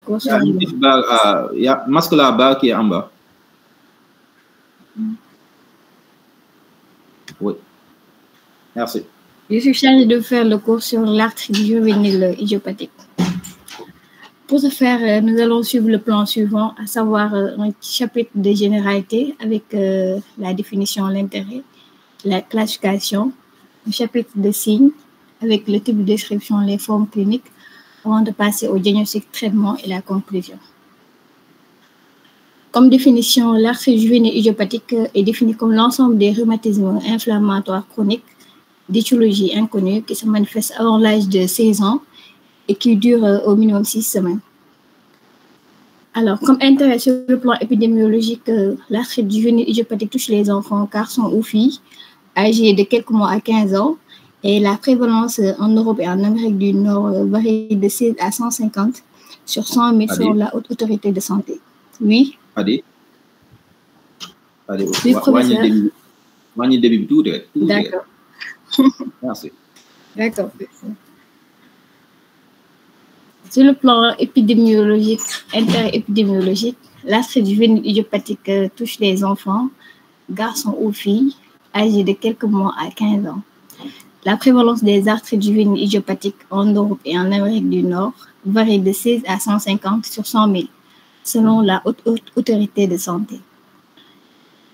cours sur... Il y a masque là-bas qui est en bas. Oui. Merci. Je suis chargée de faire le cours sur l'arthrite juvénile idiopathique. Pour ce faire, nous allons suivre le plan suivant, à savoir un chapitre de généralité avec la définition, l'intérêt, la classification, un chapitre de signes avec le type de description, les formes cliniques, avant de passer au diagnostic, traitement et la conclusion. Comme définition, l'arthrite juvénile idiopathique est définie comme l'ensemble des rhumatismes inflammatoires chroniques d'étiologie inconnue qui se manifestent avant l'âge de 16 ans et qui durent au minimum 6 semaines. Alors, comme intérêt sur le plan épidémiologique, l'arthrite juvénile idiopathique touche les enfants, garçons ou filles, âgés de quelques mois à 15 ans, et la prévalence en Europe et en Amérique du Nord varie de 16 à 150 sur 100 000 selon la haute autorité de santé. Oui. Allez. Oui, professeur. D'accord. Merci. D'accord. Sur le plan épidémiologique, interépidémiologique, l'arthrite juvénile idiopathique touche les enfants, garçons ou filles, âgés de quelques mois à 15 ans. La prévalence des arthrites juvéniles idiopathiques en Europe et en Amérique du Nord varie de 16 à 150 sur 100 000, selon la haute autorité de santé.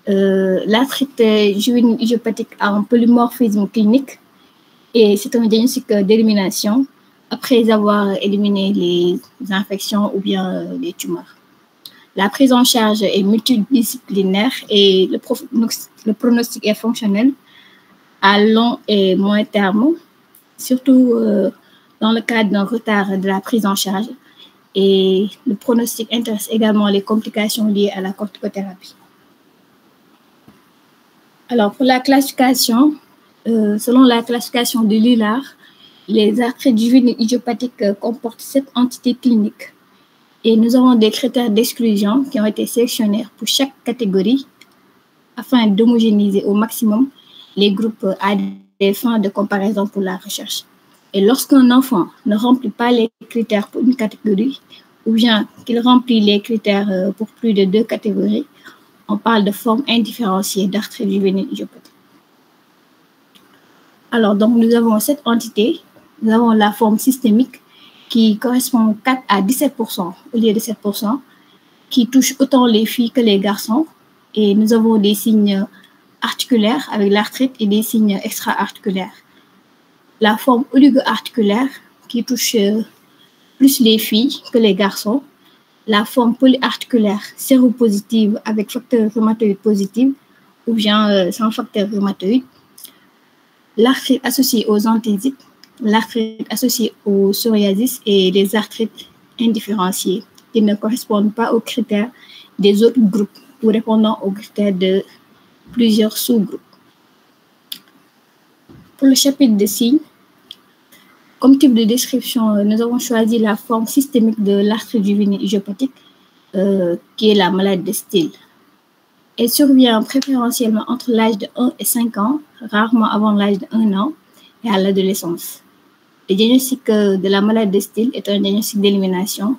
L'arthrite juvénile idiopathique a un polymorphisme clinique et c'est un diagnostic d'élimination après avoir éliminé les infections ou bien les tumeurs. La prise en charge est multidisciplinaire et le pronostic est fonctionnel à long et moyen terme, surtout dans le cadre d'un retard de la prise en charge. Et le pronostic intéresse également les complications liées à la corticothérapie. Alors, pour la classification, selon la classification de Lillard, les arthrites juvéniles idiopathiques comportent 7 entités cliniques. Et nous avons des critères d'exclusion qui ont été sélectionnés pour chaque catégorie afin d'homogénéiser au maximum les groupes à des fins de comparaison pour la recherche. Et lorsqu'un enfant ne remplit pas les critères pour une catégorie ou bien qu'il remplit les critères pour plus de 2 catégories, on parle de forme indifférenciée d'arthrite juvénile idiopathique. Alors, donc, nous avons cette entité. Nous avons la forme systémique qui correspond 4 à 17% au lieu de 7%, qui touche autant les filles que les garçons. Et nous avons des signes articulaires avec l'arthrite et des signes extra-articulaires. La forme oligo-articulaire qui touche plus les filles que les garçons. La forme polyarticulaire séropositive avec facteur rhumatoïde positif ou bien sans facteur rhumatoïde. L'arthrite associée aux anthésites, l'arthrite associée au psoriasis et les arthrites indifférenciées qui ne correspondent pas aux critères des autres groupes ou répondant aux critères de plusieurs sous-groupes. Pour le chapitre de signes, comme type de description, nous avons choisi la forme systémique de l'arthrite juvénile idiopathique, qui est la maladie de Steele. Elle survient préférentiellement entre l'âge de 1 et 5 ans, rarement avant l'âge de 1 an et à l'adolescence. Le diagnostic de la maladie de Steele est un diagnostic d'élimination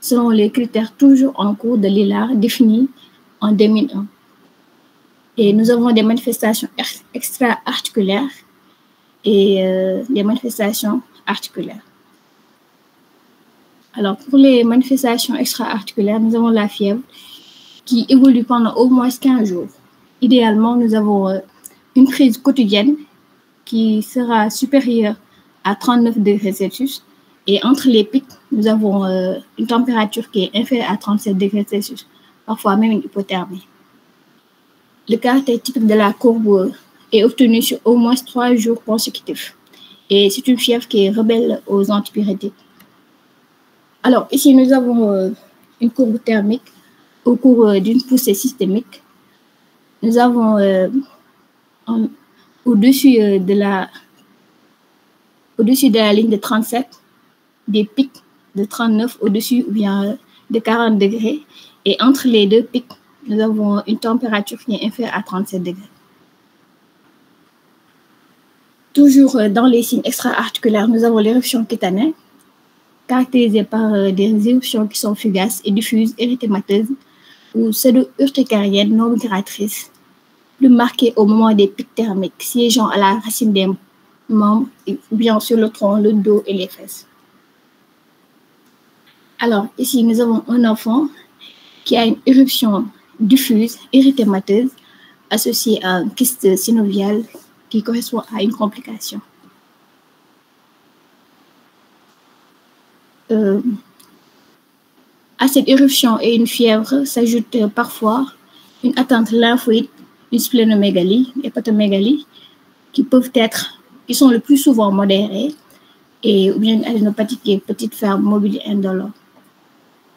selon les critères toujours en cours de Lillard définis en 2001. Et nous avons des manifestations extra-articulaires et des manifestations articulaires. Alors, pour les manifestations extra-articulaires, nous avons la fièvre qui évolue pendant au moins 15 jours. Idéalement, nous avons une prise quotidienne qui sera supérieure à 39 degrés Celsius. Et entre les pics, nous avons une température qui est inférieure à 37 degrés Celsius, parfois même une hypothermie. Le caractère typique de la courbe est obtenu sur au moins 3 jours consécutifs. Et c'est une fièvre qui est rebelle aux antipyrétiques. Alors, ici, nous avons une courbe thermique au cours d'une poussée systémique. Nous avons au-dessus de la ligne de 37, des pics de 39 au-dessus ou bien de 40 degrés. Et entre les deux pics, nous avons une température qui est inférieure à 37 degrés. Toujours dans les signes extra-articulaires, nous avons l'éruption cutanée caractérisée par des éruptions qui sont fugaces et diffuses, érythémateuses ou pseudo-urticariennes non migratrices, plus marquées au moment des pics thermiques, siégeant à la racine des membres, ou bien sur le tronc, le dos et les fesses. Alors, ici, nous avons un enfant qui a une éruption diffuse, érythémateuse, associée à un kyste synovial qui correspond à une complication. À cette éruption et une fièvre s'ajoute parfois une atteinte lymphoïde, une splénomégalie, une hépatomégalie, qui sont le plus souvent modérées, ou bien une adénopathie qui est petite, ferme, mobile et indolore.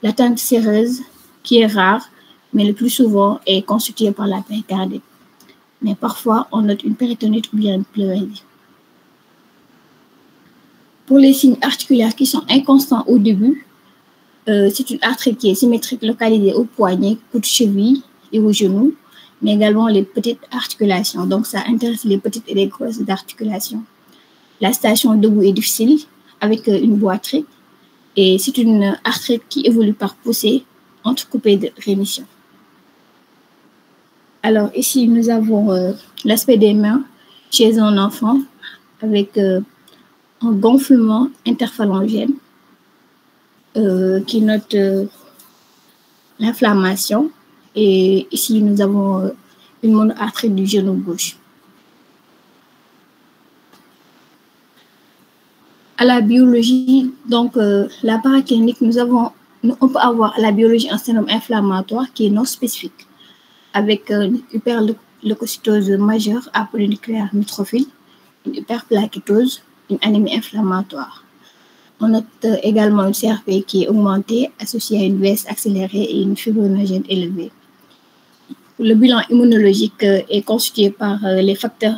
L'atteinte séreuse, qui est rare, mais le plus souvent est constituée par la péricardite. Mais parfois, on note une péritonite ou bien une pleurésie. Pour les signes articulaires qui sont inconstants au début, c'est une arthrite qui est symétrique localisée au poignet, coude, cheville et au genou, mais également les petites articulations. Donc, ça intéresse les petites et les grosses articulations. La station debout est difficile avec une boiterie et c'est une arthrite qui évolue par poussée entrecoupée de rémission. Alors, ici, nous avons l'aspect des mains chez un enfant avec un gonflement interphalangienne qui note l'inflammation. Et ici, nous avons une monoarthrite du genou gauche. À la biologie, donc la paraclinique, on peut avoir à la biologie un syndrome inflammatoire qui est non spécifique, avec une hyperleucocytose majeure à polynucléaire neutrophile, une hyperplaquetose, une anémie inflammatoire. On note également une CRP qui est augmentée, associée à une baisse accélérée et une fibrinogène élevée. Le bilan immunologique est constitué par les facteurs